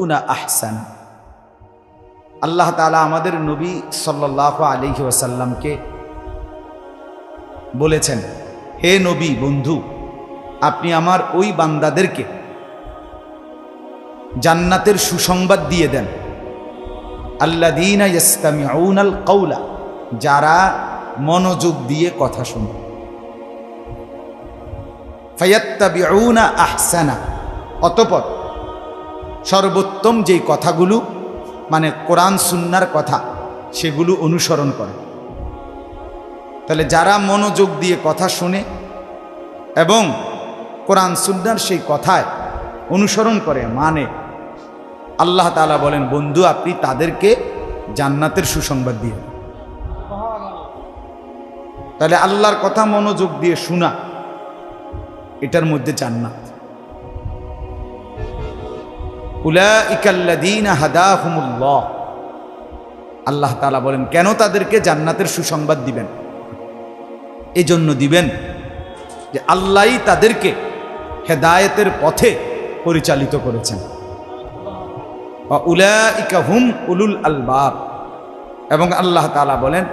আহসান। আল্লাহ তাআলা আমাদের নবী সাল্লাল্লাহু আলাইহি ওয়াসাল্লামকে বলেছেন, হে নবী বন্ধু, আপনি আমার ওই বান্দাদেরকে জান্নাতের সুসংবাদ দিয়ে দেন, আল্লাযীনা ইসতামিউনাল কাওলা, যারা মনোযোগ দিয়ে কথা শুনে, ফায়াত্তাবিউনা আহসানা, অতঃপর সর্বোত্তম যেই কথাগুলো মানে কোরআন সুন্নাহর কথা সেগুলো অনুসরণ করে। তাহলে যারা মনোযোগ দিয়ে কথা শুনে এবং কোরআন সুন্নাহর সেই কথায় অনুসরণ করে মানে, আল্লাহ তাআলা বলেন বন্ধু আপনি তাদেরকে জান্নাতের সুসংবাদ দিয়ে। তাহলে আল্লাহর কথা মনোযোগ দিয়ে শোনা, এটার মধ্যে জান্নাত। উলাইকাল্লাযীনা হাদাহুমুল্লাহ, আল্লাহ তাআলা বলেন কেন তাদেরকে জান্নাতের সুসংবাদ দিবেন? এজন্য দিবেন যে আল্লাহই তাদেরকে হেদায়েতের পথে পরিচালিত করেছেন। ওয়া উলাইকা হুম উলুল আলবাব, এবং আল্লাহ তাআলা বলেন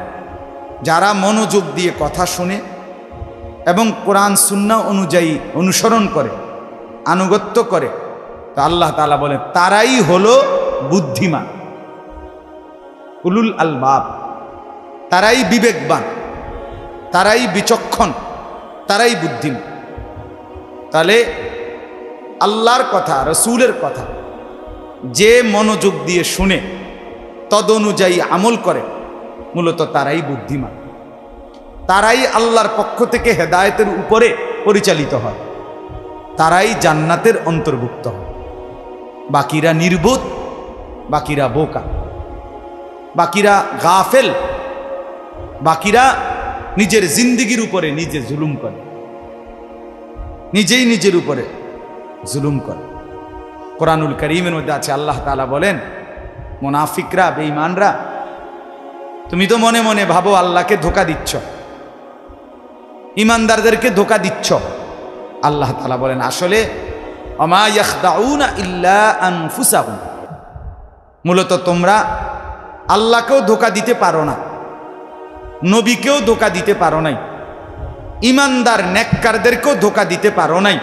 যারা মনোযোগ দিয়ে কথা শুনে এবং কোরআন সুন্নাহ অনুযায়ী অনুসরণ করে, আনুগত্য করে, তো আল্লাহ তাআলা বলেন তারাই হলো বুদ্ধিমান, উলুল আলবাব, তারাই বিবেকবান, তারাই বিচক্ষণ, তারাই বুদ্ধিমান। তাহলে আল্লাহর কথা, রাসূলের কথা যে মনোযোগ দিয়ে শুনে তদ অনুযায়ী আমল করে, মূলত তারাই বুদ্ধিমান, তারাই আল্লাহর পক্ষ থেকে হেদায়েতের উপরে পরিচালিত হয়, তারাই জান্নাতের অন্তর্ভুক্ত হয়। বাকিরা নির্বোধ, বাকিরা বোকা, বাকিরা গাফেল, বাকিরা নিজের জিন্দেগির উপরে নিজে জুলুম করে, নিজেই নিজের উপরে জুলুম করে। কোরআনুল কারীমের মধ্যে আছে, আল্লাহ তাআলা বলেন মুনাফিকরা, বেঈমানরা, তুমি তো মনে মনে ভাবো আল্লাহকে ধোঁকা দিচ্ছ, ইমানদারদেরকে ধোঁকা দিচ্ছ। আল্লাহ তাআলা বলেন আসলে ওমা ইয়াখদাউনা ইল্লা আনফুসাহুম, মূলত তোমরা আল্লাহকেও ধোঁকা দিতে পারো না, নবীকেও ধোঁকা দিতে পারো নাই, ইমানদার নেককারদেরকেও ধোঁকা দিতে পারো নাই,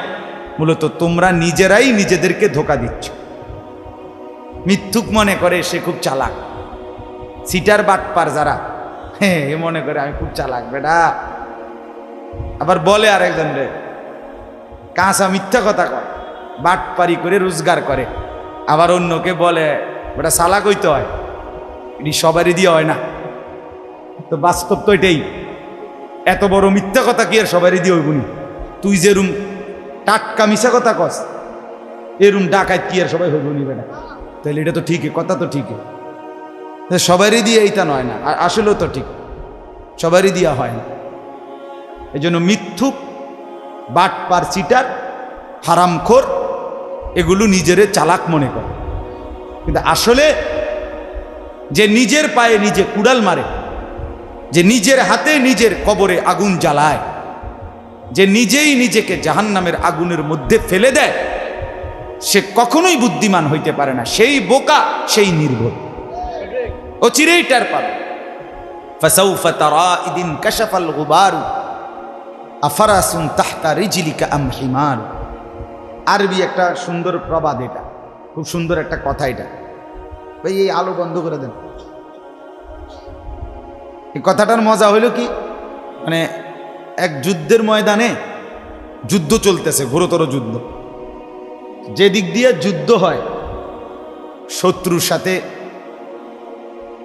মূলত তোমরা নিজেরাই নিজেদেরকে ধোঁকা দিচ্ছ। মিথ্যুক মনে করে সে খুব চালাক, সিটার বাটপার যারা, হ্যাঁ এ মনে করে আমি খুব চালাক বেটা, আবার বলে আরেকজন রে কাঁচা মিথ্যা কথা কয়, বাটপারি করে রোজগার করে, আবার অন্যকে বলে বেটা চালাক হইতে হয়, এটি সবারই দিয়ে হয় না। তো বাস্তব তো এটাই, এত বড় মিথ্যা কথা কি আর সবারই দিয়ে হইবনি? তুই যেরুম টাটকা মিশা কথা কস, এরুম ডাকাত কি আর সবাই হইবনি বেটা? তাহলে এটা তো ঠিকই, কথা তো ঠিকই, সবারই দিয়ে এইটা নয় না, আর আসলেও তো ঠিক সবারই দিয়া হয় না। এই জন্য মিথ্যুক, বাটপার, চিটার, হারামখোর এগুলো নিজেরে চালাক মনে করে, কিন্তু আসলে যে নিজের পায়ে নিজে কুড়াল মারে, যে নিজের হাতে নিজের কবরে আগুন জ্বালায়, যে নিজেই নিজেকে জাহান্নামের আগুনের মধ্যে ফেলে দেয়, সে কখনোই বুদ্ধিমান হইতে পারে না, সেই বোকা, সেই নির্বোধ, ও চিরেই টের পাবে। ফাসাউফা তারা ইদিন কাশাফাল গুবারু আফারাসুন তাহতা রিজলিকা আম হিমার। আরবি একটা সুন্দর প্রবাদ, এটা খুব সুন্দর একটা কথা। এটা ভাই এই আলো বন্ধ করে দেন। এই কথাটার মজা হইল কি, মানে এক যুদ্ধের ময়দানে যুদ্ধ চলতেছে, ঘোরতর যুদ্ধ, যে দিক দিয়ে যুদ্ধ হয় শত্রুর সাথে,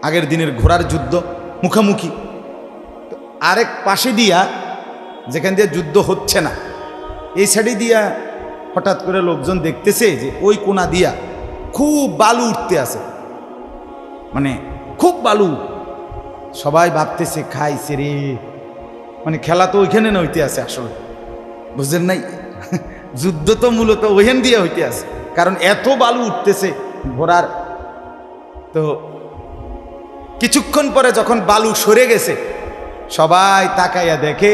আগের দিনের ঘোড়ার যুদ্ধ, মুখামুখি, আরেক পাশে দিয়া যেখান দিয়ে যুদ্ধ হচ্ছে না, এই সাইডে দিয়া হঠাৎ করে লোকজন দেখতেছে যে ওই কোনা দিয়া খুব বালু উঠতে আছে, মানে খুব বালু। সবাই ভাবতেছে খাইছে রে, মানে খেলা তো ওইখানে না হইতে আছে, আসলে বুঝলেন নাই, যুদ্ধ তো মূলত ওইখান দিয়ে হইতে আছে, কারণ এত বালু উঠতেছে ঘোড়ার। তো কিছুক্ষণ পরে যখন বালু সরে গেছে, সবাই তাকাইয়া দেখে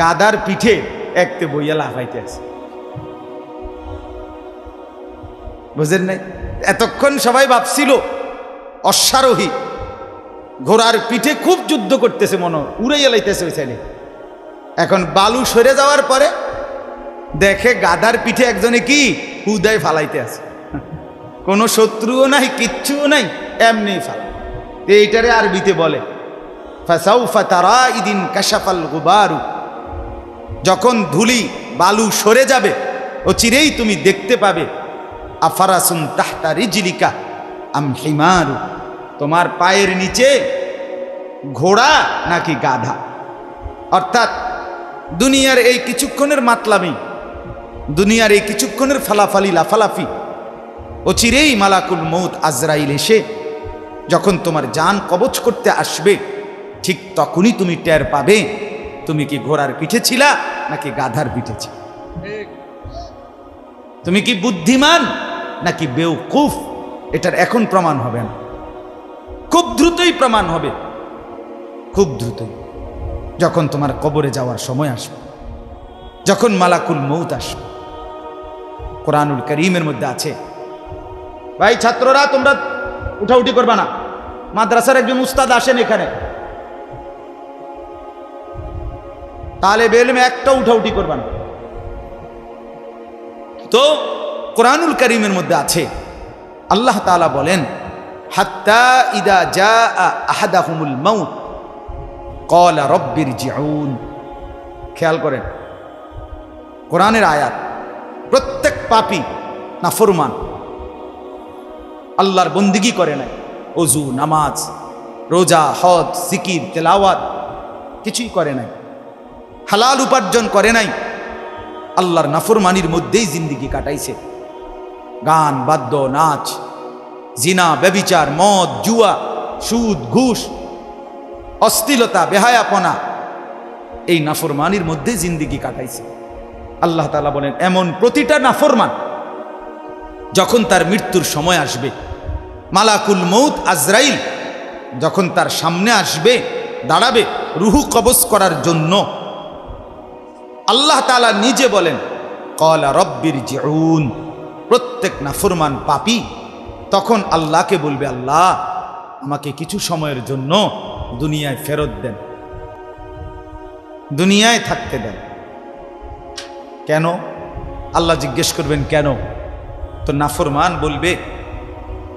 গাদার পিঠে একতে বইয়া লাফাইতে আছে, বুঝেন নাই? এতক্ষণ সবাই ভাবছিল অশ্বারোহী ঘোড়ার পিঠে খুব যুদ্ধ করতেছে, মনে উড়াইয়া লাইতেছে ওই সাইডে। এখন বালু সরে যাওয়ার পরে দেখে গাধার পিঠে একজনে কি হুদায় ফালাইতে আছে, কোনো শত্রুও নাই, কিচ্ছুও নাই, এমনি ফালা। এইটারে আরবিতে বলে ফাসাউফা তারাইদিন কাশাফাল গুবারু, যখন ধুলি বালু সরে যাবে ও চিরেই তুমি দেখতে পাবে আফারাসুন তাহতা রিজলিকা আম হিমারু, তোমার পায়ের নিচে ঘোড়া নাকি গাধা। অর্থাৎ দুনিয়ার এই কিছুক্ষণের মাতলামি, দুনিয়ার এই কিছুক্ষণের ফালাফালি লাফালাফি, ও চিরেই মালাকুল মউত আজরাইল এসে যখন তোমার জান কবজ করতে আসবে, ঠিক তখনই তুমি টের পাবে তুমি কি ঘোড়ার পিঠে ছিলা নাকি গাধার পিঠে ছিল, তুমি কি বুদ্ধিমান নাকি বেউকুফ। এটার এখন প্রমাণ হবে না, খুব দ্রুতই প্রমাণ হবে, খুব দ্রুতই, যখন তোমার কবরে যাওয়ার সময় আসবে, যখন মালাকুল মউত আসবে। কোরআনুল কারীমের মধ্যে আছে, ভাই ছাত্ররা তোমরা উঠাউঠি করবা না, মাদ্রাসার একজন উস্তাদ আসেন এখানে, তালেবে ইলম একটা উঠাউঠি করবা না। তো কোরআনুল কারীমের মধ্যে আছে, আল্লাহ তাআলা বলেন হাত্তা ইদা জাআ আহাদাহুমুল মাউত ক্বালা রাব্বিরজিউন। খেয়াল করেন কোরআনের আয়াত, প্রত্যেক পাপী নাফরমান, আল্লাহর বন্দিগি করে নাই, ওযু নামাজ রোজা হজ জিকির তেলাওয়াত কিছুই করে নাই, হালাল উপার্জন করে নাই, আল্লাহর নাফরমানির মধ্যেই জিন্দিগি কাটাইছে। গান বাদ্য নাচ জিনা ব্যভিচার মদ জুয়া সুদ ঘুষ অশ্লীলতা বেহায়াপনা, এই নাফরমানির মধ্যে জিন্দিগি কাটাইছে। আল্লাহ তাআলা বলেন এমন প্রতিটা নাফরমান যখন তার মৃত্যুর সময় আসবে, মালাকুল মউত আজরাইল যখন তার সামনে আসবে, দাঁড়াবে রুহু কবজ করার জন্য, আল্লাহ তাআলা নিজে বলেন ক্বালা রাব্বিরজিউন। প্রত্যেক নাফরমান পাপী তখন আল্লাহকে বলবে, আল্লাহ আমাকে কিছু সময়ের জন্য দুনিয়ায় ফেরত দেন, দুনিয়ায় থাকতে দেন। কেন? আল্লাহ জিজ্ঞেস করবেন কেন? তো নাফরমান বলবে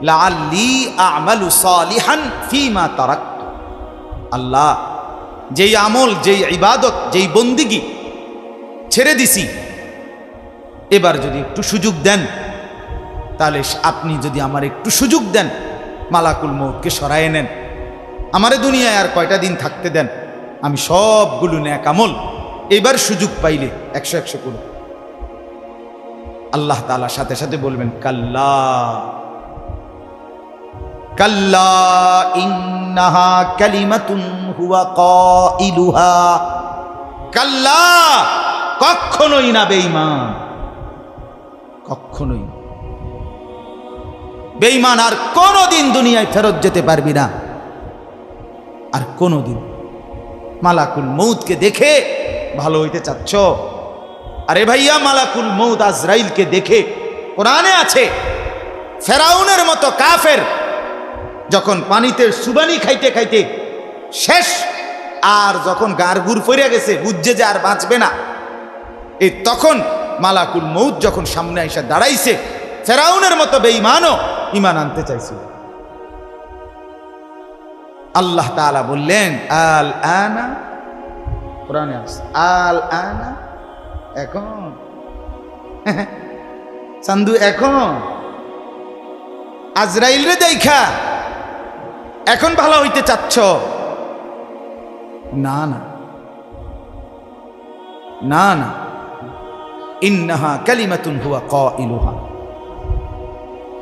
লাআল্লি আ'মালু সালিহান ফীমা তারাকতু, আল্লাহ যেই আমল যেই ইবাদত যেই বন্দিগি ছেড়ে দিছি, এবার যদি একটু সুযোগ দেন, তাহলে আপনি যদি আমার একটু সুযোগ দেন, মালাকুল মউতকে সরায়ে নেন, আমারে দুনিয়ায় আর কয়টা দিন থাকতে দেন, আমি সবগুলো নেক আমল এবার সুযোগ পাইলে 100 করব। আল্লাহ তাআলা সাথে সাথে বলবেন কাল্লা কাল্লা ইন্নাহা কালিমাতুন হুয়া কাইলুহা, কাল্লা কখনোই না বেঈমান, কখনোই বেঈমান আর কোনোদিন দুনিয়ায় ফেরত যেতে পারবি না, আর কোনোদিন। মালাকুল মউতকে দেখে ভালো হইতে চাচ্ছ? আরে ভাইয়া মালাকুল মউত আজরাইলকে দেখে, কোরআনে আছে ফেরাউনের মতো কাফের যখন পানিতে সুবানি খাইতে খাইতে শেষ, আর যখন গারগুর পড়ে গেছে, বুঝছে যে আর বাঁচবে না, এই তখন মালাকুল মউত যখন সামনে এসে দাঁড়াইছে, ফেরাউনের মতো বেঈমানও ঈমান আনতে চাইছিল। আল্লাহ তাআলা বললেন আল আনা, কোরআনে আছে আল আনা, এখন চান্দু এখন আজরাইল রে দেখা এখন ভালো হইতে চাচ্ছ? না না না না, ইন্নাহা কালিমাতুন হুয়া কাইলুহা।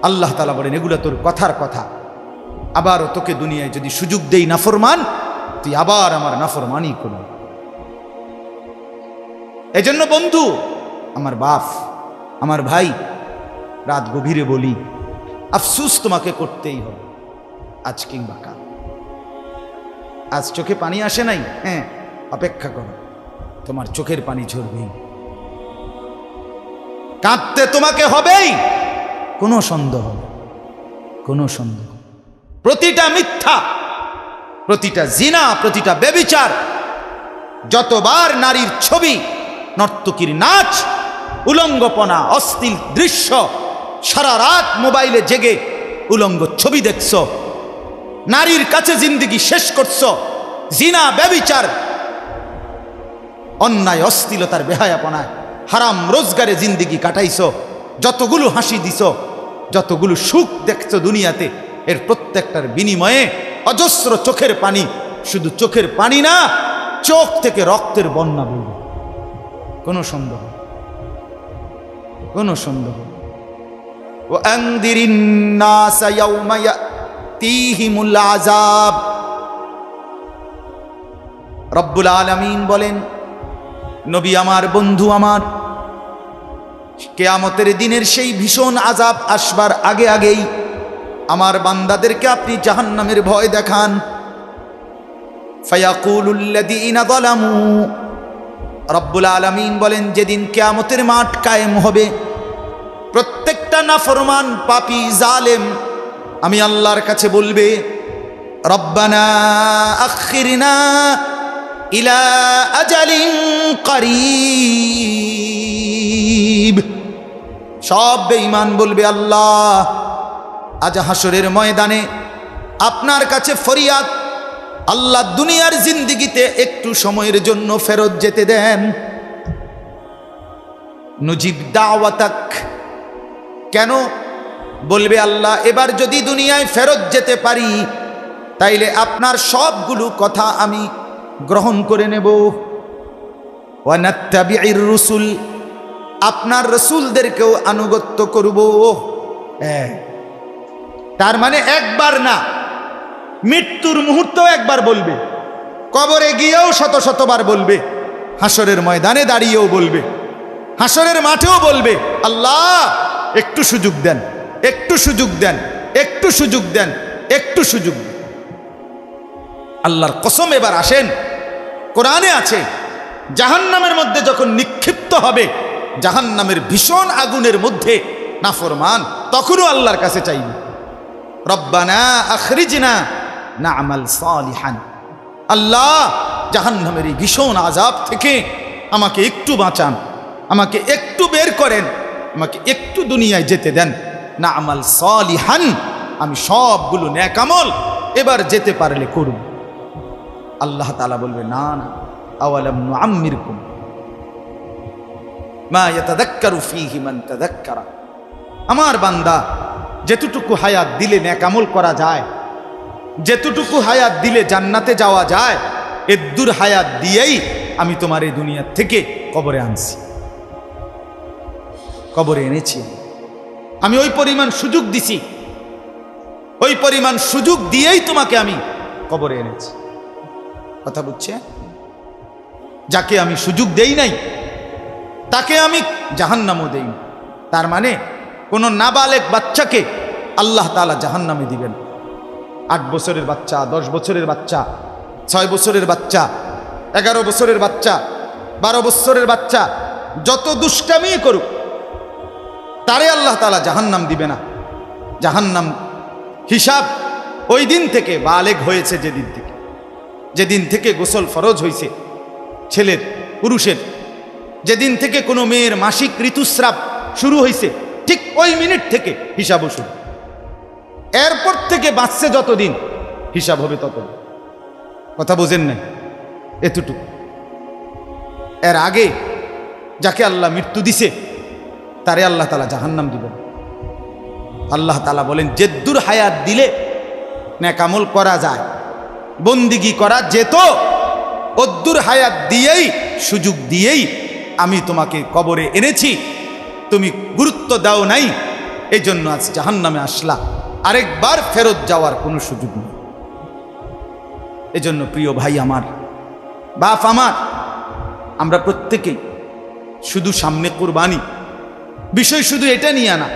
আল্লাহ তাআলা বলেন এগুলো তোর কথার কথা, আবারও তোকে দুনিয়ায় যদি সুযোগ দেই নাফরমান, তুই আবার আমার নাফরমানি করবি। এজন্য বন্ধু, আমার বাপ, আমার ভাই, রাত গভীরে বলি, আফসোস তোমাকে করতেই হবে, আজ কিংবা কাল। আজ চোখে পানি আসে নাই, হ্যাঁ অপেক্ষা করো, তোমার চোখের পানি ঝরবেই, কাঁদতে তোমাকে হবেই, কোনো সন্দেহ নেই। কোনো সন্দেহ। প্রতিটা মিথ্যা, প্রতিটা জিনা, প্রতিটা ব্যভিচার, যতবার নারীর ছবি, নর্তকীর নাচ, উলঙ্গপনা, অশ্লীল দৃশ্য, সারা রাত মোবাইলে জেগে উলঙ্গ ছবি দেখছ, নারীর কাছে জিন্দেগি শেষ করছ, জিনা, ব্যভিচার, অন্যায়, অশ্লীলতার বেহায়াপনায়, হারাম রোজগারে জিন্দেগি কাটাইছ, যতগুলো হাসি দিছ, যতগুলো সুখ দেখছ দুনিয়াতে, এর প্রত্যেকটার বিনিময়ে অজস্র চোখের পানি, শুধু চোখের পানি না, চোখ থেকে রক্তের বন্যা বইবে। কোনো সন্দেহ, কোনো সন্দেহ। ওয়ানদিরিন নাস ইয়াওমা ইয়াতিহিমুল আযাব। রব্বুল আলামিন বলেন, নবী আমার, বন্ধু আমার, কিয়ামতের দিনের সেই ভীষণ আযাব আসবার আগে আগেই আমার বান্দাদেরকে আপনি জাহান্নামের ভয় দেখান। ফায়াকুলুল্লাযীনা যালামু, রব্বুল আলামিন বলেন, যেদিন কিয়ামতের মাঠ কায়েম হবে, প্রত্যেকটা নাফরমান, পাপী, জালেম আমি আল্লাহর কাছে বলবে, রব্বানা আখিরনা ইলা আজালিন করিব। সব বেঈমান বলবে, আল্লাহ আজ হাসরের ময়দানে আপনার কাছে ফরিয়াদ, আল্লাহ দুনিয়ার জিন্দেগিতে একটু সময়ের জন্য ফেরত যেতে দেন। নুজিব দাওয়াতাক, কেন বলবে, আল্লাহ এবার যদি দুনিয়ায় ফেরত যেতে পারি তাইলে আপনার সবগুলো কথা আমি গ্রহণ করে নেব। ওয়া নাত্তাবিউর রুসুল, আপনার রসুলদেরকেও আনুগত্য করব। তার মানে একবার না, মৃত্যুর মুহূর্তেও একবার বলবে, কবরে গিয়েও শত শতবার বলবে, হাসরের ময়দানে দাঁড়িয়েও বলবে, হাসরের মাঠেও বলবে, আল্লাহ একটু সুযোগ দেন, একটু সুযোগ দেন, একটু সুযোগ দেন, একটু সুযোগ দেন। আল্লাহর কসম, এবার আসেন, কোরআনে আছে, জাহান্নামের মধ্যে যখন নিক্ষিপ্ত হবে, জাহান্নামের ভীষণ আগুনের মধ্যে নাফরমান, তখনও আল্লাহর কাছে চাইবে, রব্বানা আখরিজনা না'মাল সালিহান, আল্লাহ জাহান্নামের এই ভীষণ আযাব থেকে আমাকে একটু বাঁচান, আমাকে একটু বের করেন, আমাকে একটু দুনিয়ায় যেতে দেন, না'মাল সালিহান, আমি সবগুলো নেক আমল এবার যেতে পারলে করব। আল্লাহ তাআলা বলবে, না না, আওয়ালাম নুআম্মিরকুম মা ইয়াতাযাক্কারু ফীহি মান তাযাক্কারা। আমার বান্দা, যেতটুকু হায়াত দিলে নেক আমল করা যায়, যেতটুকু হায়াত দিলে জান্নাতে যাওয়া যায়, এদ্দুর হায়াত দিয়েই আমি তোমার এই দুনিয়া থেকে কবরে আনছি, কবরে এনেছি। আমি ওই পরিমাণ সুযোগ দিছি, ওই পরিমাণ সুযোগ দিয়েই তোমাকে আমি কবরে এনেছি। কথা বুঝছে? যাকে আমি সুযোগ দেই নাই তাকে আমি জাহান্নামও দেই না। তার মানে কোন নাবালেগ বাচ্চাকে আল্লাহ তাআলা জাহান্নামে দিবেন। 8 বছরের বাচ্চা, 10 বছরের বাচ্চা, 6 বছরের বাচ্চা, 11 বছরের বাচ্চা, 12 বছরের বাচ্চা যত দুষ্টামি করুক, তারে আল্লাহ তাআলা জাহান্নাম দিবে না। জাহান্নাম হিসাব ওই দিন থেকে, বালেগ হয়েছে যেদিন থেকে গোসল ফরজ হয়েছে ছেলের, পুরুষের, যেদিন থেকে কোনো মেয়ের মাসিক ঋতুস্রাব শুরু হয়েছে, ঠিক ওই মিনিট থেকে হিসাবও শুরু। এরপর থেকে বাঁচছে যতদিন, হিসাব হবে ততদিন। কথা বোঝেন নাই? এতটুকু। এর আগে যাকে আল্লাহ মৃত্যু দিছে তারে আল্লাহ তাআলা জাহান্নাম দিবেন। আল্লাহ তাআলা বলেন, যেদ্দুর হায়াত দিলে নেক আমল করা যায়, বন্দিগি করা যেত, অদ্দুর হায়াত দিয়েই, সুযোগ দিয়েই আমি তোমাকে কবরে এনেছি, তুমি গুরুত্ব দাও নাই, এই জন্য আজ জাহান্নামে আসলা, আরেকবার ফেরত যাওয়ার কোনো সুযোগ নেই। এজন্য প্রিয় ভাই আমার, বাপ আমার, আমরা প্রত্যেকেই শুধু সামনে কুরবানি, বিষয় শুধু এটা নিয়ে না,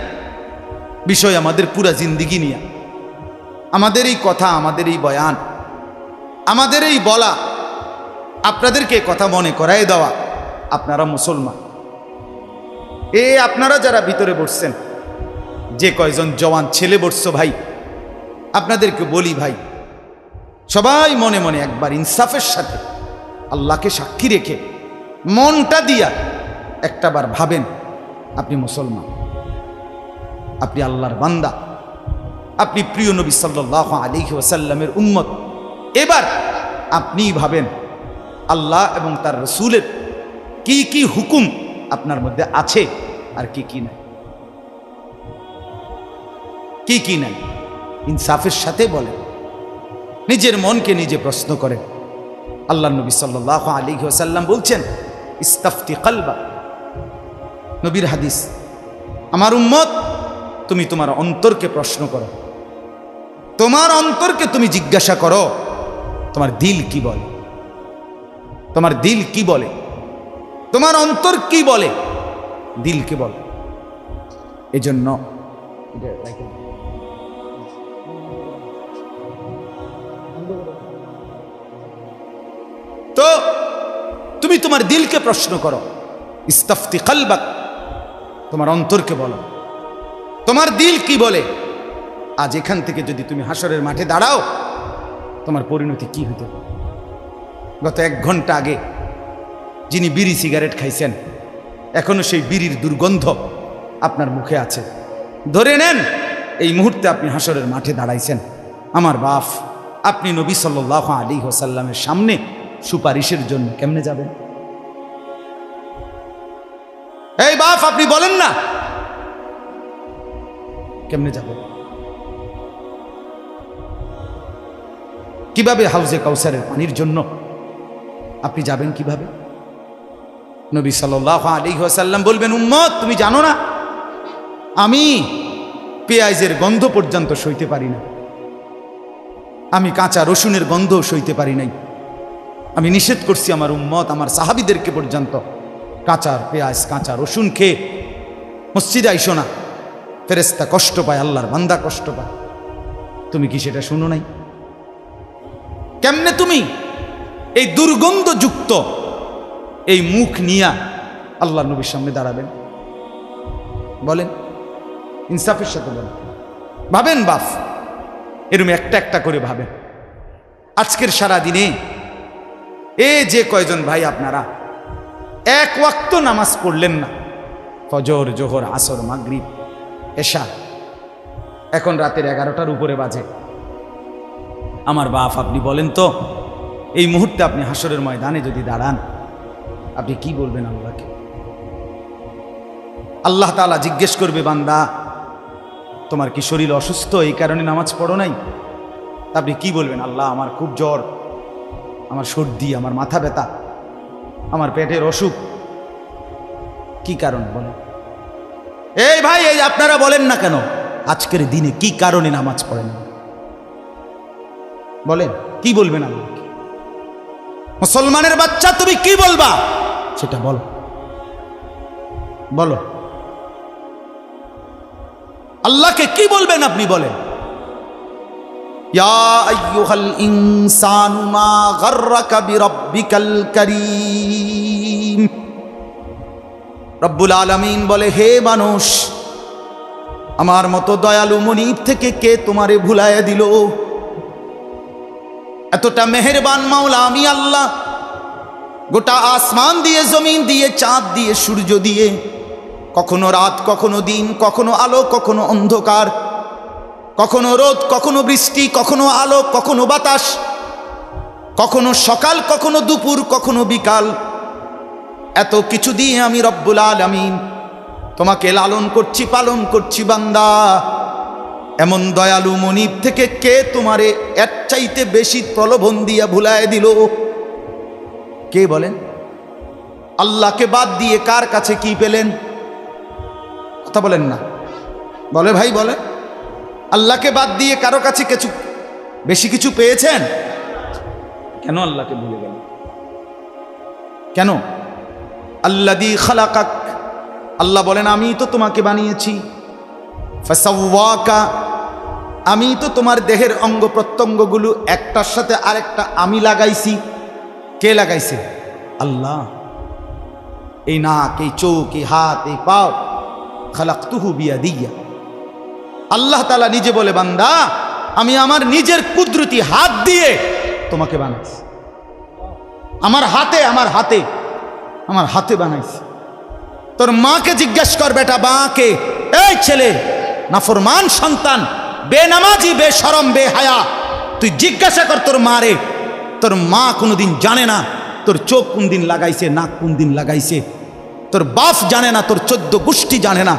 বিষয় আমাদের পুরা জিন্দিগি নিয়ে। আমাদের এই কথা, আমাদের এই বয়ান, আমাদের এই বলা, আপনাদেরকে কথা মনে করায় দেওয়া, আপনারা মুসলমান। আপনারা যারা ভিতরে বসছেন, যে কয়জন জওয়ান ছেলে বসছো ভাই, আপনাদেরকে বলি ভাই, সবাই মনে মনে একবার ইনসাফের সাথে আল্লাহকে সাক্ষী রেখে মনটা দিয়া একটাবার ভাবেন, আপনি মুসলমান, আপনি আল্লাহর বান্দা, আপনি প্রিয় নবী সাল্লাল্লাহু আলাইহি ওয়াসাল্লামের উম্মত। এবার আপনি ভাবেন আল্লাহ এবং তার রাসূলের কি কি হুকুম আপনার মধ্যে আছে আর কি কি নাই, কি কি নাই। ইনসাফের সাথে বলেন, নিজের মনকে নিজে প্রশ্ন করেন। আল্লাহ নবী সাল্লাল্লাহু আলাইহি ওয়াসাল্লাম বলছেন, ইস্তাফতি কলবা, নবীর হাদিস, আমার উম্মত তুমি তোমার অন্তরকে প্রশ্ন করো, তোমার অন্তরকে তুমি জিজ্ঞাসা করো, তোমার দিল কি বলে, তোমার দিল কি বলে, তোমার অন্তর কি বলে, দিল কি বলে। এজন্য তো তুমি তোমার দিলকে প্রশ্ন করো, ইস্তাফতি কলবাক, তোমার অন্তরকে বলো তোমার দিল কি বলে। আজ এখান থেকে যদি তুমি হাসরের মাঠে দাঁড়াও, তোমার পরিণতি কি হতে পারে। গত 1 ঘন্টা আগে যিনি বিড়ি সিগারেট খাইছেন, এখনো সেই বিড়ির দুর্গন্ধ আপনার মুখে আছে। ধরে নেন এই মুহূর্তে আপনি হাসরের মাঠে দাঁড়াইছেন। আমার বাপ, আপনি নবী সাল্লাল্লাহু আলাইহি ওয়াসাল্লামের সামনে সুপারিশের জন্য কেমনে যাবেন? এই বাপ, আপনি বলেন না, কেমনে যাবেন? কিভাবে হাউজে কাউসারের পানির জন্য আপনি যাবেন কিভাবে? নবী সাল্লাল্লাহু আলাইহি ওয়াসাল্লাম বলবেন, উম্মত তুমি জানো না, আমি পেঁয়াজের গন্ধ পর্যন্ত সইতে পারি না, আমি কাঁচা রসুনের গন্ধ সইতে পারি নাই। আমি নিষেধ করছি আমার উম্মত, আমার সাহাবীদেরকে পর্যন্ত কাঁচা পেঁয়াজ কাঁচা রসুন খেয়ে মসজিদে আইসো না, ফেরেশতা কষ্ট পায়, আল্লাহর বান্দা কষ্ট পায়। তুমি কি সেটা শুনো নাই? কেমনে তুমি এই দুর্গন্ধযুক্ত এই মুখ নিয়া আল্লাহর নবীর সামনে দাঁড়াবেন? বলেন, ইনসাফের সাথে বলেন। ভাবেন বাপ, এরকম একটা একটা করে ভাবেন। আজকের সারা দিনে যে কয়জন ভাই আপনারা 1 ওয়াক্ত নামাজ পড়লেন না, ফজর, জোহর, আসর, মাগরিব, এশা, এখন রাতের 11টার উপরে বাজে। আমার বাপ, আপনি বলেন তো, এই মুহূর্তে আপনি হাসরের ময়দানে যদি দাঁড়ান, আপনি কি বলবেন আল্লাহকে? আল্লাহ তাআলা জিজ্ঞেস করবে, বান্দা তোমার কি শরীর অসুস্থ, এই কারণে নামাজ পড়ো নাই? আপনি কি বলবেন? আল্লাহ আমার খুব জ্বর, আমার সর্দি, আমার মাথা ব্যথা, আমার পেটের অসুখ। কি কারণ বলেন? এই ভাই, এই আপনারা বলেন না কেন আজকের দিনে কি কারণে নামাজ পড়েন? বলেন, কি বলবেন আল্লাহকে? মুসলমানের বাচ্চা, তুমি কি বলবা সেটা বলো, বলো আল্লাহকে কি বলবেন আপনি বলেন। ইয়া আইয়ুহাল ইনসানু মা গাররাকা বিরাব্বিকাল কারীম। রব্বুল আলামিন বলে, হে মানুষ, আমার মতো দয়ালু মুনিব থেকে কে তোমারে ভুলাইয়া দিল? এতটা মেহেরবান মাওলা আমি আল্লাহ, গোটা আসমান দিয়ে, জমিন দিয়ে, চাঁদ দিয়ে, সূর্য দিয়ে, কখনো রাত কখনো দিন, কখনো আলো কখনো অন্ধকার, কখনো রোদ কখনো বৃষ্টি, কখনো আলো কখনো বাতাস, কখনো সকাল কখনো দুপুর কখনো বিকাল, এত কিছু দিয়ে আমি রব্বুল আলামিন তোমাকে লালন করছি, পালন করছি। বান্দা, এমন দয়ালু মনিব থেকে কে তোমারে এর চাইতে বেশি প্রলোভন দিয়া ভুলায় দিল? কে বলেন? আল্লাহকে বাদ দিয়ে কার কাছে কি পেলেন? কথা বলেন না, বলে ভাই, বলে আল্লাহকে বাদ দিয়ে কারো কাছে কিছু বেশি কিছু পেয়েছেন? কেন আল্লাহকে ভুলে গেল? কেন? আল্লাযী খালাকাক, আল্লাহ বলেন আমি তো তোমাকে বানিয়েছি, ফাসাওয়াকা, আমি তো তোমার দেহের অঙ্গ প্রত্যঙ্গগুলো একটার সাথে আরেকটা আমি লাগাইছি। কে লাগাইছে? আল্লাহ। এই নাক, এই চোখ, এই হাত, এই পাও, খালাকতুহু বিয়াদিয়া। আল্লাহ তাআলা নিজে বলে, বান্দা আমি আমার নিজের কুদরতি হাত দিয়ে তোমাকে বানাইছি। আমার হাতে বানাইছি। তোর মাকে জিজ্ঞেস কর বেটা, মাকে, এই ছেলে নাফরমান সন্তান, বেনামাজি, বেশরম, বেহায়া, তুই জিজ্ঞাসা কর তোর মারে। তোর মা কোনোদিন জানে না তোর চোখ কোন দিন লাগাইছে, নাক কোন দিন লাগাইছে। তোর বাপ জানে না, তোর 14 গোষ্ঠী জানে না।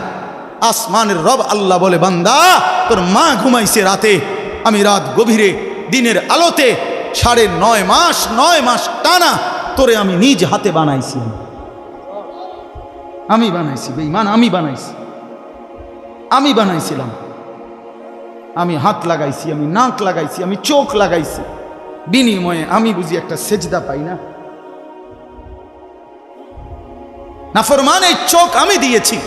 আসমানের রব আল্লাহ বলে, বান্দা তোর মা ঘুমাইছে রাতে, আমি রাত গভীরে দিনের আলোতে 9.5 মাস টানা তোরে আমি নিজ হাতে বানাইছি। আমি বানাইছি বেঈমান, আমি বানাইছিলাম। আমি হাত লাগাইছি, আমি নাক লাগাইছি, আমি চোখ লাগাইছি, বিনিময়ে আমি বুঝি একটা সেজদা পাই না? নাফরমান এই চোখ আমি দিয়েছি।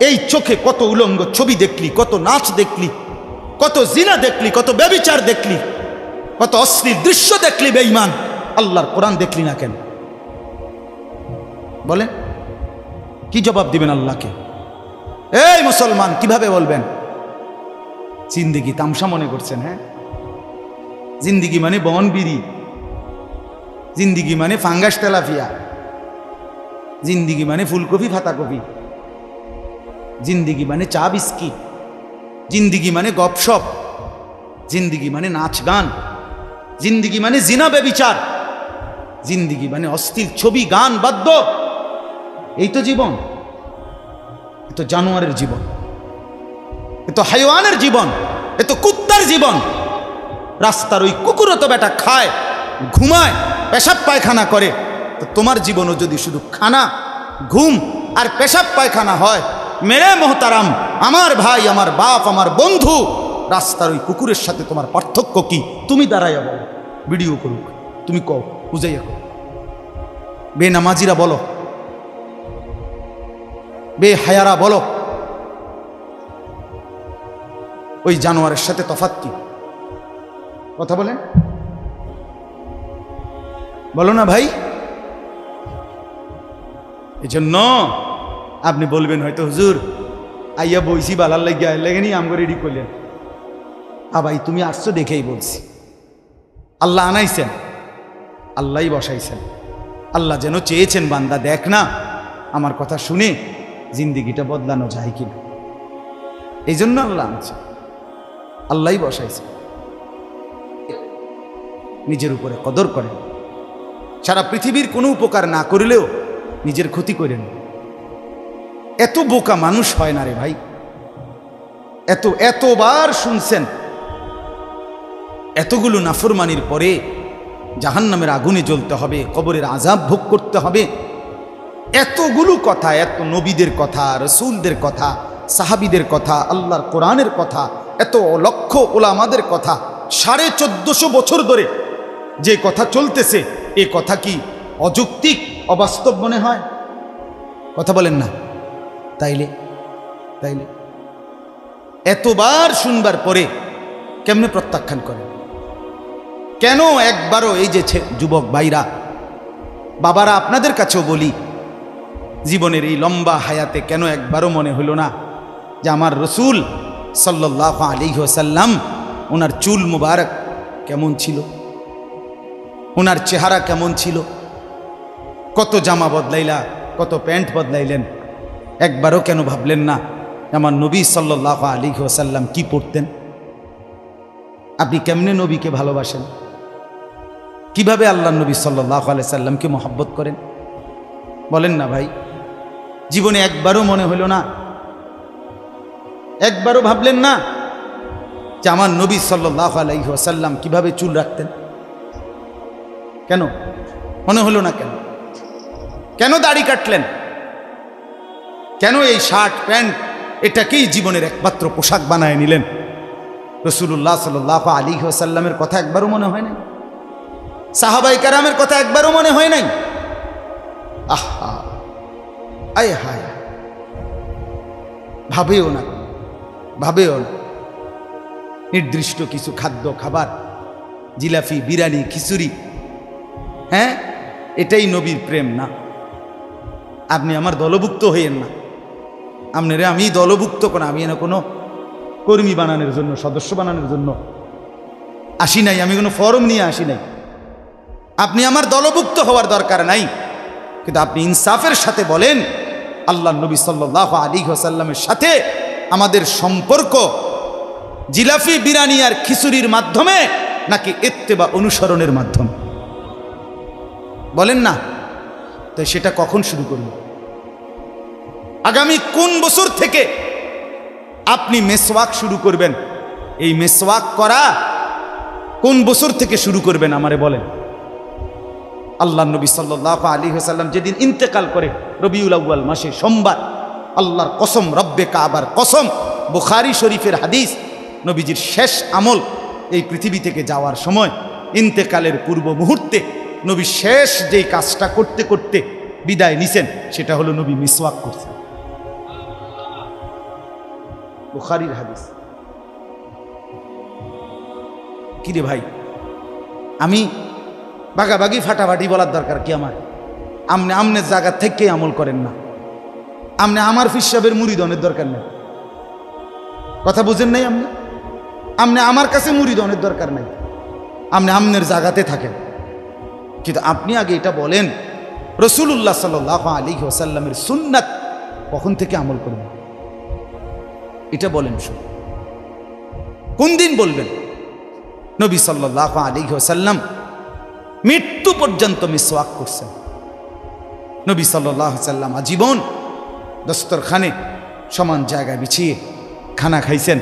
এই চোখে কত উলঙ্গ ছবি দেখলি, কত নাচ দেখলি, কত জিনা দেখলি, কত ব্যভিচার দেখলি, কত অশ্লীল দৃশ্য দেখলি বেঈমান। আল্লাহর কোরআন দেখলি না কেন? বলেন, কি জবাব দিবেন আল্লাহকে? এই মুসলমান, কিভাবে বলবেন? জিন্দিগি তামসা মনে করছেন? হ্যাঁ, জিন্দিগি মানে বনবিড়ি, জিন্দিগি মানে ফাঙ্গাস তেলাপিয়া, জিন্দিগি মানে ফুলকপি ফাতাকপি, জিন্দিগি মানে চা বিস্কিট, জিন্দিগি মানে গপসপ, জিন্দিগি মানে নাচ গান, জিন্দিগি মানে জিনা বেবিচার, জিন্দিগি মানে অশ্লীল ছবি, গান, বাদ্য। এই তো জীবন? এ তো জানোয়ারের জীবন, এ তো হাইওয়ানের জীবন, এ তো কুত্তার জীবন। রাস্তার ওই কুকুরও তো বেটা খায়, ঘুমায়, পেশাব পায়খানা করে। তো তোমার জীবনও যদি শুধু খানা, ঘুম আর পেশাব পায়খানা হয়, মেরে মোহতারাম, আমার ভাই, আমার বাপ, আমার বন্ধু, রাস্তার ওই কুকুরের সাথে তোমার পার্থক্য কি? তুমি দাঁড়াইয়া বলো, ভিডিও করুক, তুমি কও, বুঝাইয়া কও। বেনামাজিরা বলো, বেহায়ারা বলো, ওই জানোয়ারের সাথে তফাৎ কি? কথা বলেন, বলো না ভাই। এজন্য আপনি বলবেন হয়তো, হুজুর আইয়া বইছি বালার লাগিয়া লেগেনি আমগো রেডি করলেন। ভাই তুমি আসছো দেখেই বলছি। আল্লাহ আনাইছেন, আল্লাহই বসাইছেন। আল্লাহ যেন চেয়েছেন বান্দা দেখ না আমার কথা শুনে জিন্দিগিটা বদলানো যায় কিনা, এই জন্য আল্লাহ আনছে, আল্লাহই বসাইছে। নিজের উপরে কদর করেন। সারা পৃথিবীর কোনো উপকার না করলেও নিজের ক্ষতি করেন। এত বোকা মানুষ হয় না রে ভাই। এতবার শুনছেন, এতগুলো নাফরমানির পরে জাহান্নামের আগুনে জ্বলতে হবে, কবরের আযাব ভোগ করতে হবে, এতগুলো কথা, এত নবীদের কথা, রসুলদের কথা, সাহাবীদের কথা, আল্লাহর কোরআনের কথা, এত লক্ষ ওলামাদের কথা, 1450 বছর ধরে যে কথা চলতেছে, এ কথা কি অযৌক্তিক, অবাস্তব মনে হয়? কথা বলেন না। তাইলে এতবার শুনবার পরে কেমনে প্রত্যাখ্যান করেন? কেন একবারও, এই যে যুবক ভাইরা, বাবারা, আপনাদের কাছেও বলি, জীবনের এই লম্বা হায়াতে কেন একবারও মনে হলো না যে আমার রসুল সাল্লাল্লাহু আলাইহি ওয়াসাল্লাম, ওনার চুল মুবারক কেমন ছিল, ওনার চেহারা কেমন ছিল, কত জামা বদলাইলা, কত প্যান্ট বদলাইলেন, একবারও কেন ভাবলেন না আমার নবী সাল্লাল্লাহু আলাইহি ওয়াসাল্লাম কি পড়তেন? আপনি কেমনে নবীকে ভালোবাসেন? কিভাবে আল্লাহ নবী সাল্লাল্লাহু আলাইহি সাল্লামকে মহব্বত করেন? বলেন না ভাই। জীবনে একবারও মনে হলো না, একবারও ভাবলেন না যে আমার নবী সাল্লাল্লাহু আলাইহি ওয়াসাল্লাম কিভাবে চুল রাখতেন? কেন মনে হলো না? কেন দাড়ি কাটলেন? কেন এই শার্ট প্যান্ট এটাকেই জীবনের একমাত্র পোশাক বানায় নিলেন? রাসূলুল্লাহ সাল্লাল্লাহু আলাইহি ওয়াসাল্লামের কথা একবারও মনে হয় নাই? সাহাবায়ে কেরামের কথা একবারও মনে হয় নাই? আহা, আয় হায়, ভাবেও না। নির্দিষ্ট কিছু খাদ্য খাবার, জিলাপি, বিরিয়ানি, খিচুড়ি, হ্যাঁ, এটাই নবীর প্রেম না? আপনি আমার দলভুক্ত হইয়েন না। আপনারে আমি দলভুক্ত কোন, আমি এনে কোনো কর্মী বানানোর জন্য, সদস্য বানানোর জন্য আসি নাই, আমি কোনো ফর্ম নিয়ে আসি নাই। আপনি আমার দলভুক্ত হওয়ার দরকার নাই, কিন্তু আপনি ইনসাফের সাথে বলেন আল্লাহ নবী সাল্লাল্লাহু আলাইহি ওয়াসাল্লামের সাথে আমাদের সম্পর্ক জিলাফি, বিরানি আর খিচুড়ির মাধ্যমে নাকি ইত্তেবা, অনুসরণের মাধ্যমে? বলেন না। তাই সেটা কখন শুরু করব? আগামী কোন বছর থেকে আপনি মেসওয়াক শুরু করবেন? এই মেসওয়াক করা কোন বছর থেকে শুরু করবেন আমারে বলেন। আল্লাহ নবী সাল্লাল্লাহু আলাইহি ওয়াসাল্লাম যেদিন ইন্তেকাল করে রবিউল আউয়াল মাসে সোমবার, আল্লাহর কসম, রব্বে কাবার কসম, বুখারী শরীফের হাদিস, নবীজির শেষ আমল এই পৃথিবী থেকে যাওয়ার সময় ইন্তেকালের পূর্ব মুহূর্তে নবী শেষ যেই কাজটা করতে করতে বিদায় নিছেন সেটা হলো নবী মিসওয়াক করছেন। বুখারীর হাদিস। কিরে ভাই, আমি বাগাবাগি ফাটাফাটি বলার দরকার কি আমার? আমনে আমনের জায়গা থেকে আমল করেন না, আমনে আমার ফিসাবের মুরিদনের দরকার নেই। কথা বুঝেন নাই? আমনে আমার কাছে মুরিদনের দরকার নাই, আমনে আমনের জায়গাতে থাকেন। কিন্তু আপনি আগে এটা বলেন রাসূলুল্লাহ সাল্লাল্লাহু আলাইহি ওয়াসাল্লামের সুন্নাত কখন থেকে আমল করবেন, এটা বলেন। শুনুন, কোন দিন বলবেন? নবী সাল্লাল্লাহু আলাইহি ওয়াসাল্লাম মৃত্যু পর্যন্ত মিসওয়াক করছেন। নবী সাল্লাল্লাহু আলাইহি ওয়াসাল্লাম আজীবন দস্তরখানে সমান জায়গায় বিছিয়ে খানা খাইছেন।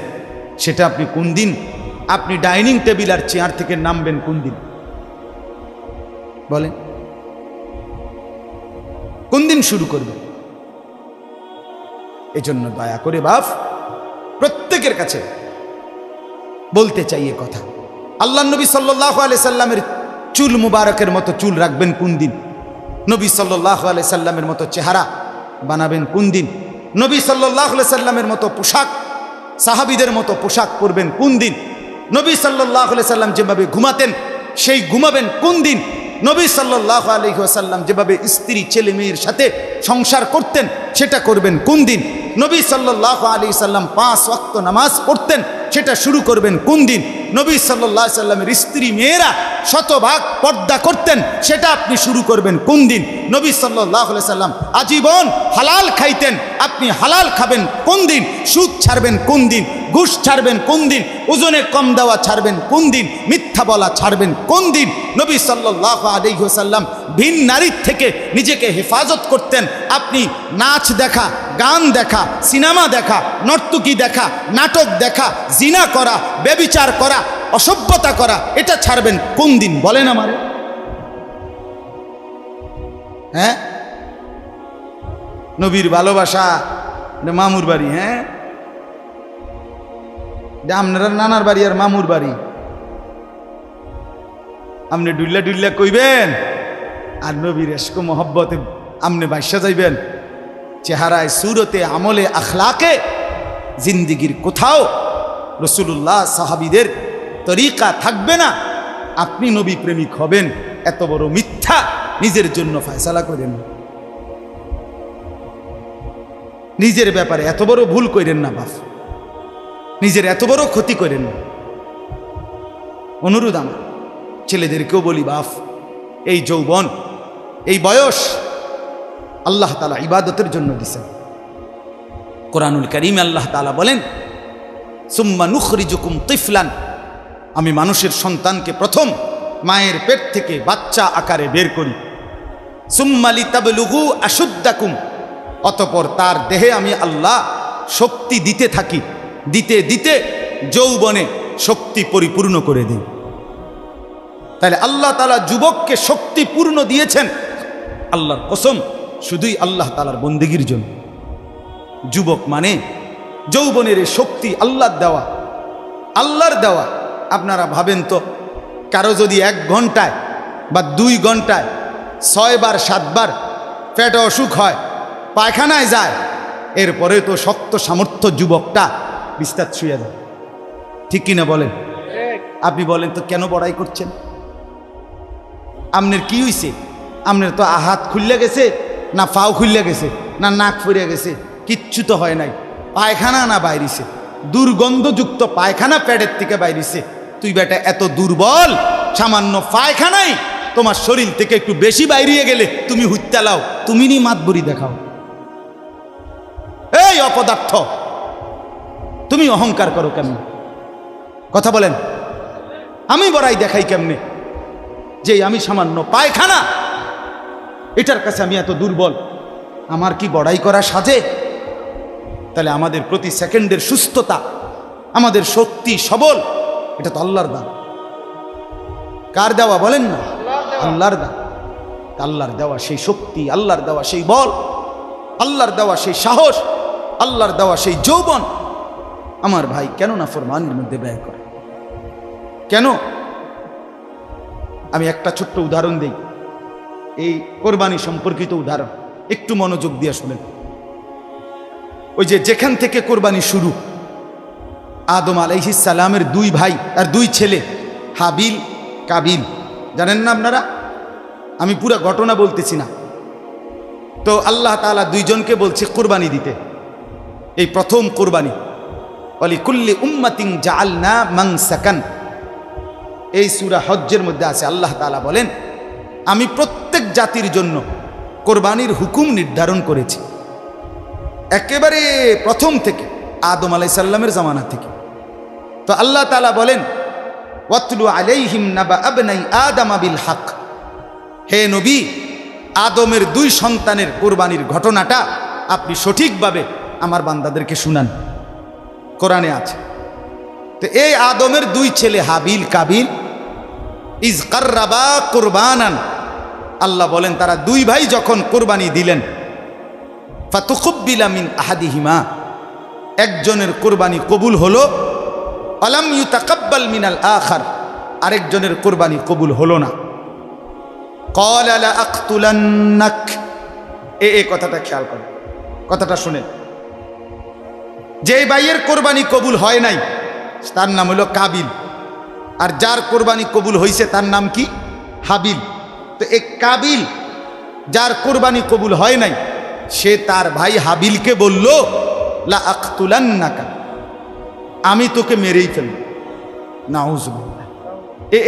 সেটা আপনি কোন দিন? আপনি ডাইনিং টেবিল আর চেয়ার থেকে নামবেন কোন দিন বলেন? কোন দিন শুরু করবেন? এজন্য দয়া করে বাপ প্রত্যেকের কাছে বলতে চাই এ কথা, আল্লাহ নবী সাল্লাল্লাহু আলাইহি সাল্লামের চুল মুবারকের মতো চুল রাখবেন কোন দিন? নবী সাল্লাল্লাহু আলাইহি সাল্লামের মতো চেহারা বানাবেন কোন দিন? নবী সাল্লাল্লাহু আলাইহি সাল্লামের মতো পোশাক, সাহাবীদের মতো পোশাক পরবেন কোন দিন? নবী সাল্লাল্লাহু আলাইহি সাল্লাম যেভাবে ঘুমাতেন সেই ঘুমাবেন কোন দিন? নবী সাল্লাল্লাহু আলাইহি ওয়াসাল্লাম যেভাবে স্ত্রী ছেলে মেয়ের সাথে সংসার করতেন সেটা করবেন কোন দিন? নবী সাল্লাল্লাহু আলাইহি সাল্লাম 5 ওয়াক্ত নামাজ পড়তেন, সেটা শুরু করবেন কোন দিন? নবী সাল্লাল্লাহু আলাইহি সাল্লামের স্ত্রী মেয়েরা শতভাগ পর্দা করতেন, সেটা আপনি শুরু করবেন কোন দিন? নবী সাল্লাল্লাহু আলাইহি সাল্লাম আজীবন হালাল খাইতেন, আপনি হালাল খাবেন কোন দিন? সুদ ছাড়বেন কোন দিন? ঘুষ ছাড়বেন কোন দিন? ওজনে কম দেওয়া ছাড়বেন কোন দিন? মিথ্যা বলা ছাড়বেন কোন দিন? নবী সাল্লাল্লাহু আলাইহি ওয়াসাল্লাম ভিন নারীর থেকে নিজেকে হেফাজত করতেন, আপনি নাচ দেখা, গান দেখা, সিনেমা দেখা, নর্তকী দেখা, নাটক দেখা, জিনা করা, ব্যভিচার করা, অসভ্যতা করা, এটা ছাড়বেন কোন দিন বলেন আমারে? হ্যাঁ, নবীর ভালোবাসা মামুর বাড়ি, হ্যাঁ আপনারা নানার বাড়ি আর মামুর বাড়ি, আপনি ডুল্লা ডুল্লা কইবেন আর নবীর এশক মহব্বতে আপনি বাইসা যাইবেন। চেহারায়, সুরতে, আমলে, আখলাকে, জিন্দিগির কোথাও রাসূলুল্লাহ সাহাবীদের তরিকা থাকবে না, আপনি নবী প্রেমিক হবেন, এত বড় মিথ্যা নিজের জন্য ফয়সালা করেন। নিজের ব্যাপারে এত বড় ভুল করেন না বাপ, নিজের এত বড় ক্ষতি করেন না। অনুরোধ আমার ছেলেদেরকেও বলি, বাপ এই যৌবন, এই বয়স আল্লাহ তাআলা ইবাদতের জন্য দিয়েছেন। কোরআনুল কারীমে আল্লাহ তাআলা বলেন, সুম্মা নুখরিজুকুম তিফলান, আমি মানুষের সন্তানকে প্রথম মায়ের পেট থেকে বাচ্চা আকারে বের করি। সুম্মা লিতাবলুগু আশুদ্দাকুম, অতঃপর তার দেহে আমি আল্লাহ শক্তি দিতে থাকি, দিতে দিতে যৌবনে শক্তি পরিপূর্ণ করে দিই। তাহলে আল্লাহ তাআলা যুবককে শক্তি পূর্ণ দিয়েছেন, আল্লাহর কসম, শুধুই আল্লাহ তাআলার বন্দেগীর জন্য। যুবক মানে যৌবনের শক্তি আল্লাহর দেওয়া, আল্লাহর দেওয়া। আপনারা ভাবেন তো, কারো যদি 1 ঘন্টায় বা 2 ঘন্টায় 6 বার 7 বার পেটে অসুখ হয়, পায়খানায় যায়, এরপরে তো শক্ত সামর্থ্য যুবকটা বিস্তার ছুঁয়ে যায়, ঠিক কিনা বলেন? আপনি বলেন তো কেন বড়াই করছেন? আপনার কি হইছে? আপনার তো হাত খুললে গেছে, না পাও খুললে গেছে, না নাক ফুরে গেছে, কিচ্ছু তো হয় নাই, পায়খানা না বাইরেছে, দুর্গন্ধযুক্ত পায়খানা প্যাডের থেকে বাইরেছে, তুই বেটা এত দুর্বল, সামান্য পায়খানাই তোমার শরীর থেকে একটু বেশি বাইরিয়ে গেলে তুমি হুত্যা লাও, তুমি নি মাতবরি দেখাও। এই অপদার্থ, তুমি অহংকার করো কেমনে? কথা বলেন, আমি বড়াই দেখাই কেমনে যে আমি সামান্য পায়খানা, এটার কাছে আমি এত দুর্বল, আমার কি বড়াই করা সাজে? তাহলে আমাদের প্রতি সেকেন্ডের সুস্থতা, আমাদের শক্তি সবল, এটা তো আল্লাহর দান। কার দেওয়া বলেন না? আল্লাহর দান। আল্লাহর দেওয়া সেই শক্তি, আল্লাহর দেওয়া সেই বল, আল্লাহর দেওয়া সেই সাহস, আল্লাহর দেওয়া সেই যৌবন আমার ভাই কেন না ফরমানের মধ্যে ব্যয় করে? কেন? আমি একটা ছোট্ট উদাহরণ দেই, এই কোরবানি সম্পর্কিত উদাহরণ, একটু মনোযোগ দিয়ে শুনেন। ওই যে যেখান থেকে কোরবানি শুরু, আদম আলাইহিস সালামের দুই ভাই আর দুই ছেলে, হাবিল কাবিল, জানেন না আপনারা? আমি পুরো ঘটনা বলতেছি না। তো আল্লাহ তাআলা দুইজনকে বলছে কোরবানি দিতে, এই প্রথম কোরবানি। ওয়ালিকুল্লি উম্মাতিন জাআলনা মানসাকান, এই সূরা হজ্জের মধ্যে আছে। আল্লাহ তাআলা বলেন, আমি প্রত্যেক জাতির জন্য কোরবানির হুকুম নির্ধারণ করেছি, একেবারে প্রথম থেকে, আদম আলাইহিস সালামের জামানা থেকে। তো আল্লাহ তাআলা বলেন, ওয়াতলু আলাইহিম নাবা আবনাই আদম বিল হক, হে নবী, আদমের দুই সন্তানের কোরবানির ঘটনাটা আপনি সঠিকভাবে আমার বান্দাদেরকে শুনান, কোরআনে আছে। তো এই আদমের দুই ছেলে হাবিল কাবিল, ইজ কাররাবা কুরবানান, আল্লাহ বলেন তারা দুই ভাই যখন কোরবানি দিলেন, ফাতুকুব্বিলা মিন আহাদিহিমা, একজনের কোরবানি কবুল হলো, আলাম ইউতাকাব্বাল মিনাল আখার, আরেকজনের কোরবানি কবুল হলো না। ক্বালা লা আকতুলান্নাক, এই কথাটা খেয়াল করেন, কথাটা শুনেন। যে ভাইয়ের কোরবানি কবুল হয় নাই তার নাম হলো কাবিল, আর যার কোরবানি কবুল হয়েছে তার নাম কি? হাবিল। তো এই কাবিল, যার কোরবানি কবুল হয় নাই, সে তার ভাই হাবিলকে বলল, লা আকতুলান্নাকা, আমি তোকে মেরেই ফেলব। নাউজুবিল্লাহ।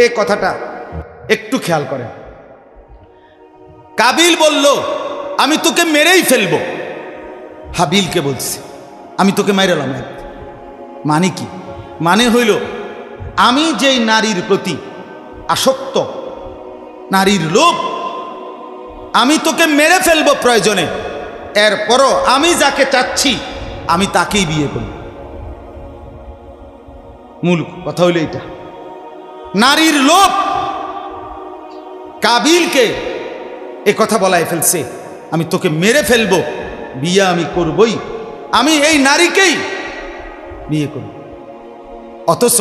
এই কথাটা একটু খেয়াল করেন। কাবিল বলল, আমি তোকে মেরেই ফেলব, হাবিলকে বলছে আমি তোকে মাইরালাম। মানে কি? মানে হইল, আমি যেই নারীর প্রতি আসক্ত, নারীর লোভ, আমি তোকে মেরে ফেলবো প্রয়োজনে, এরপরও আমি যাকে চাচ্ছি আমি তাকেই বিয়ে করব। মূল কথা হইল এটা, নারীর লোভ কাবিলকে এ কথা বলাই ফেলছে, আমি তোকে মেরে ফেলবো, বিয়ে আমি করবই, আমি এই নারীকেই বিয়ে করব। অথচ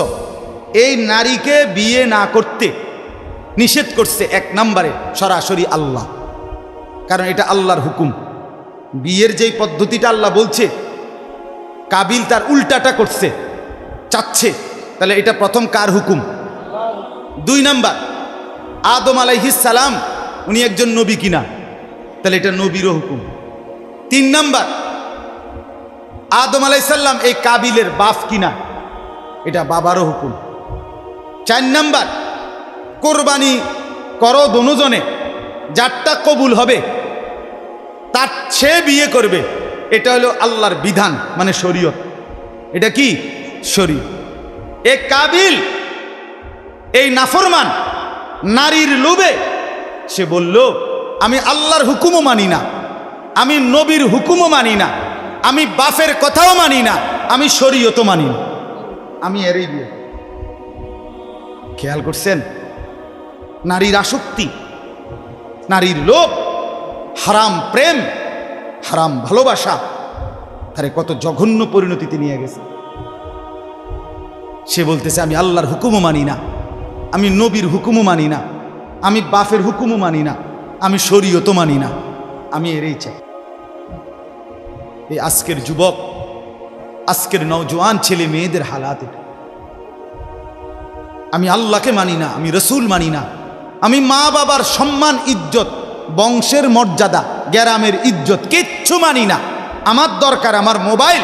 এই নারীকে বিয়ে না করতে নিষেধ করছে এক নম্বরে সরাসরি আল্লাহ, কারণ এটা আল্লাহর হুকুম। বিয়ের যেই পদ্ধতিটা আল্লাহ বলছে, কাবিল তার উল্টাটা করছে, চাচ্ছে, তাহলে এটা প্রথম কার হুকুম? দুই নাম্বার, আদম আলাইহিস সালাম উনি একজন নবী কিনা, তাহলে এটা নবীরও হুকুম। তিন নাম্বার, আদম আলাইহিস সালাম এই কাবিলের বাপ কিনা, এটা বাবারও হুকুম। চার নাম্বার, কোরবানি করো দুজনে, যারটা কবুল হবে তার সে বিয়ে করবে, এটা হলো আল্লাহর বিধান, মানে শরীয়ত। এটা কি? শরীয়ত। এ কাবিল এই নাফরমান নারীর লোভে সে বলল, আমি আল্লাহর হুকুমও মানি না, আমি নবীর হুকুমও মানি না, আমি বাপের কথাও মানি না, আমি শরীয়তও মানি না, আমি এরই বিয়ে। খেয়াল করছেন? নারীর আসক্তি, নারীর লোভ, হারাম প্রেম, হারাম ভালোবাসা, তারে কত জঘন্য পরিণতিতে নিয়ে গেছে। সে বলতেছে আমি আল্লাহর হুকুমও মানি না, আমি নবীর হুকুমও মানি না, আমি বাপের হুকুমও মানি না, আমি শরীয়তও মানি না, আমি এরই চাই। এই আজকের যুবক, আজকের নওজোয়ান ছেলে মেয়েদের হালাত এটা। আমি আল্লাহকে মানি না, আমি রসুল মানি না, আমি মা বাবার সম্মান ইজ্জত, বংশের মর্যাদা, গ্রামের ইজ্জত কিচ্ছু মানি না। আমার দরকার আমার মোবাইল,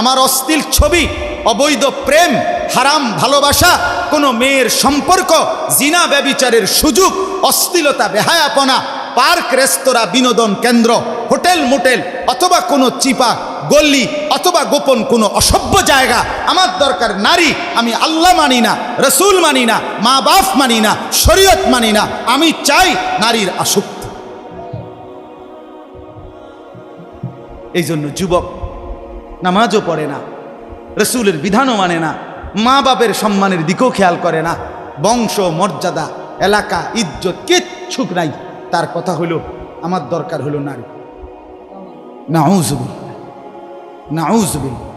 আমার অশ্লীল ছবি, অবৈধ প্রেম, হারাম ভালোবাসা, কোনো মেয়ের সম্পর্ক, জিনা ব্যভিচারের সুযোগ, অশ্লীলতা, বেহায়াপনা, পার্ক, রেস্তোরাঁ, বিনোদন কেন্দ্র, হোটেল মোটেল, অথবা কোনো চিপা গল্লি, অথবা গোপন কোনো অসভ্য জায়গা। আমার দরকার নারী। আমি আল্লাহ মানি না, রসুল মানি না, মা বাপ মানি না, শরীয়ত মানি না। আমি চাই নারীর আসক্তি। এই জন্য যুবক নামাজও পড়ে না, রসুলের বিধানও মানে না, মা বাপের সম্মানের দিকেও খেয়াল করে না, বংশ মর্যাদা, এলাকা, ইজ্জত কিচ্ছু নাই। তার কথা হলো আমার দরকার হলো নারী। নাউজুবিল্লাহ, নাউজুবিল্লাহ।